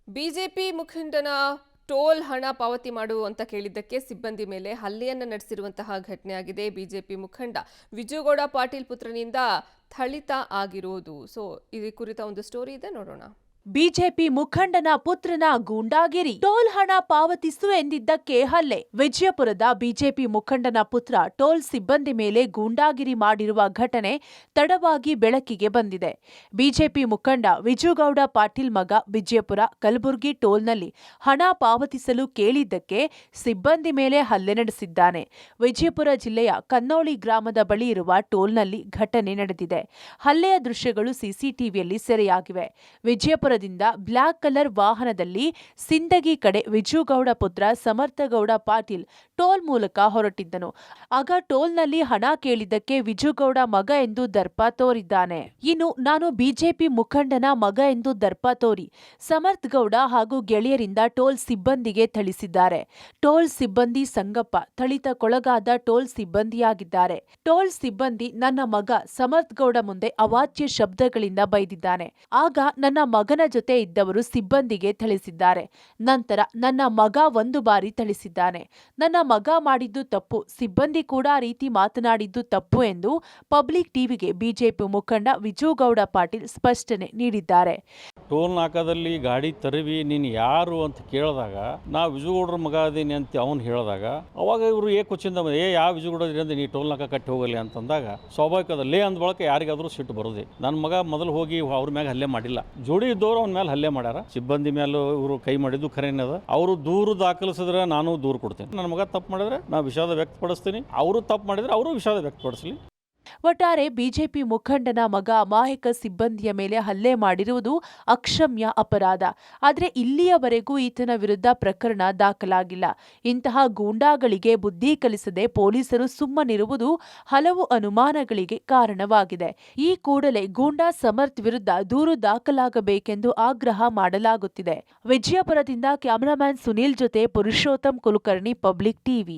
BJP ಮುಖಂಡನ toll ಹಣ ಪಾವತಿ ಮಾಡು ಅಂತ ಕೇಳಿದ್ದಕ್ಕೆ ಸಿಬ್ಬಂದಿ ಮೇಲೆ ಹಲ್ಲೆಯನ್ನು ನಡೆಸಿರುವಂತಹ ಘಟನೆ ಆಗಿದೆ. ಬಿಜೆಪಿ ಮುಖಂಡ ವಿಜುಗೌಡ ಪಾಟೀಲ್ ಪುತ್ರನಿಂದ ಥಳಿತ ಆಗಿರೋದು. ಈ ಕುರಿತ ಒಂದು ಸ್ಟೋರಿ ಇದೆ, ನೋಡೋಣ. ಬಿಜೆಪಿ ಮುಖಂಡನ ಪುತ್ರನ ಗೂಂಡಾಗಿರಿ, ಟೋಲ್ ಹಣ ಪಾವತಿಸು ಎಂದಿದ್ದಕ್ಕೆ ಹಲ್ಲೆ. ವಿಜಯಪುರದ ಬಿಜೆಪಿ ಮುಖಂಡನ ಪುತ್ರ ಟೋಲ್ ಸಿಬ್ಬಂದಿ ಮೇಲೆ ಗೂಂಡಾಗಿರಿ ಮಾಡಿರುವ ಘಟನೆ ತಡವಾಗಿ ಬೆಳಕಿಗೆ ಬಂದಿದೆ. ಬಿಜೆಪಿ ಮುಖಂಡ ವಿಜುಗೌಡ ಪಾಟೀಲ್ ಮಗ ವಿಜಯಪುರ ಕಲಬುರಗಿ ಟೋಲ್ನಲ್ಲಿ ಹಣ ಪಾವತಿಸಲು ಕೇಳಿದ್ದಕ್ಕೆ ಸಿಬ್ಬಂದಿ ಮೇಲೆ ಹಲ್ಲೆ ನಡೆಸಿದ್ದಾನೆ. ವಿಜಯಪುರ ಜಿಲ್ಲೆಯ ಕನ್ನೋಳಿ ಗ್ರಾಮದ ಬಳಿ ಇರುವ ಟೋಲ್ನಲ್ಲಿ ಘಟನೆ ನಡೆದಿದೆ. ಹಲ್ಲೆಯ ದೃಶ್ಯಗಳು ಸಿಸಿಟಿವಿಯಲ್ಲಿ ಸೆರೆಯಾಗಿವೆ. ವಿಜಯಪುರ ಬ್ಲಾಕ್ ಕಲರ್ ವಾಹನದಲ್ಲಿ ಸಿಂದಗಿ ಕಡೆ ವಿಜುಗೌಡ ಪುತ್ರ ಸಮರ್ಥಗೌಡ ಪಾಟೀಲ್ ಟೋಲ್ ಮೂಲಕ ಹೊರಟಿದ್ದನು. ಆಗ ಟೋಲ್ನಲ್ಲಿ ಹಣ ಕೇಳಿದ್ದಕ್ಕೆ ವಿಜುಗೌಡ ಮಗ ಎಂದು ದರ್ಪ ತೋರಿದ್ದಾನೆ. ಇನ್ನು ನಾನು ಬಿಜೆಪಿ ಮುಖಂಡನ ಮಗ ಎಂದು ದರ್ಪ ತೋರಿ ಸಮರ್ಥ್ ಗೌಡ ಹಾಗೂ ಗೆಳೆಯರಿಂದ ಟೋಲ್ ಸಿಬ್ಬಂದಿಗೆ ಥಳಿಸಿದ್ದಾರೆ. ಟೋಲ್ ಸಿಬ್ಬಂದಿ ಸಂಗಪ್ಪ ಥಳಿತಕ್ಕೊಳಗಾದ ಟೋಲ್ ಸಿಬ್ಬಂದಿಯಾಗಿದ್ದಾರೆ. ಟೋಲ್ ಸಿಬ್ಬಂದಿ ನನ್ನ ಮಗ ಸಮರ್ಥ್ ಗೌಡ ಮುಂದೆ ಅವಾಚ್ಯ ಶಬ್ದಗಳಿಂದ ಬೈದಿದ್ದಾನೆ. ಆಗ ನನ್ನ ಮಗನ ಜೊತೆ ಇದ್ದವರು ಸಿಬ್ಬಂದಿಗೆ ಥಳಿಸಿದ್ದಾರೆ. ನಂತರ ನನ್ನ ಮಗ ಒಂದು ಬಾರಿ ಥಳಿಸಿದ್ದಾನೆ. ನನ್ನ ಮಗ ಮಾಡಿದ್ದು ತಪ್ಪು, ಸಿಬ್ಬಂದಿ ಕೂಡ ಆ ರೀತಿ ಮಾತನಾಡಿದ್ದು ತಪ್ಪು ಎಂದು ಪಬ್ಲಿಕ್ ಟಿವಿಗೆ ಬಿಜೆಪಿ ಮುಖಂಡ ವಿಜುಗೌಡ ಪಾಟೀಲ್ ಸ್ಪಷ್ಟನೆ ನೀಡಿದ್ದಾರೆ. ಟೋಲ್ ನಾಕಾದಲ್ಲಿ ಗಾಡಿ ತರವಿ ನೀನು ಯಾರು ಅಂತ ಕೇಳಿದಾಗ ನಾ ವಿಜುಗೌಡ್ರ ಮಗ ಅದೀನಿ ಅಂತ ಅವನು ಹೇಳಿದಾಗ ಅವಾಗ ಇವರು ಏಕುಚ್ಚಿಂದ ಯಾವ ವಿಜುಗೌಡ್ರಿಂದ ನೀ ಟೋಲ್ ನಾಕ ಕಟ್ಟಿ ಹೋಗಲಿ ಅಂತಂದಾಗ ಸ್ವಾಭಾವಿಕದಲ್ಲೇ ಅಂದ ಬಳಕ ಯಾರಿಗಾದ್ರೂ ಸಿಟ್ಟು ಬರೋದೆ. ನನ್ನ ಮಗ ಮೊದಲು ಹೋಗಿ ಅವ್ರ ಮ್ಯಾಗ ಹಲ್ಲೆ ಮಾಡಿಲ್ಲ, ಜೋಡಿ ಇದ್ದವರು ಅವನ ಮೇಲೆ ಹಲ್ಲೆ ಮಾಡ್ಯಾರ. ಸಿಬ್ಬಂದಿ ಮೇಲೆ ಇವರು ಕೈ ಮಾಡಿದ್ದು ಖರೇನದ. ಅವರು ದೂರು ದಾಖಲಿಸಿದ್ರೆ ನಾನು ದೂರು ಕೊಡ್ತೀನಿ. ನನ್ನ ಮಗ ತಪ್ಪು ಮಾಡಿದ್ರೆ ನಾ ವಿಷಾದ ವ್ಯಕ್ತಪಡಿಸ್ತೀನಿ, ಅವರು ತಪ್ಪು ಮಾಡಿದ್ರೆ ಅವರು ವಿಷಾದ ವ್ಯಕ್ತಪಡಿಸಲಿ. ಒಟ್ಟಾರೆ ಬಿಜೆಪಿ ಮುಖಂಡನ ಮಗ ಅಮಾಯಕ ಸಿಬ್ಬಂದಿಯ ಮೇಲೆ ಹಲ್ಲೆ ಮಾಡಿರುವುದು ಅಕ್ಷಮ್ಯ ಅಪರಾಧ. ಆದರೆ ಇಲ್ಲಿಯವರೆಗೂ ಈತನ ವಿರುದ್ಧ ಪ್ರಕರಣ ದಾಖಲಾಗಿಲ್ಲ. ಇಂತಹ ಗೂಂಡಾಗಳಿಗೆ ಬುದ್ಧಿ ಕಲಿಸದೆ ಪೊಲೀಸರು ಸುಮ್ಮನಿರುವುದು ಹಲವು ಅನುಮಾನಗಳಿಗೆ ಕಾರಣವಾಗಿದೆ. ಈ ಕೂಡಲೇ ಗೂಂಡಾ ಸಮರ್ಥ್ ವಿರುದ್ಧ ದೂರು ದಾಖಲಾಗಬೇಕೆಂದು ಆಗ್ರಹ ಮಾಡಲಾಗುತ್ತಿದೆ. ವಿಜಯಪುರದಿಂದ ಕ್ಯಾಮರಾಮ್ಯಾನ್ ಸುನೀಲ್ ಜೊತೆ ಪುರುಷೋತ್ತಮ್ ಕುಲಕರ್ಣಿ, ಪಬ್ಲಿಕ್ ಟಿವಿ.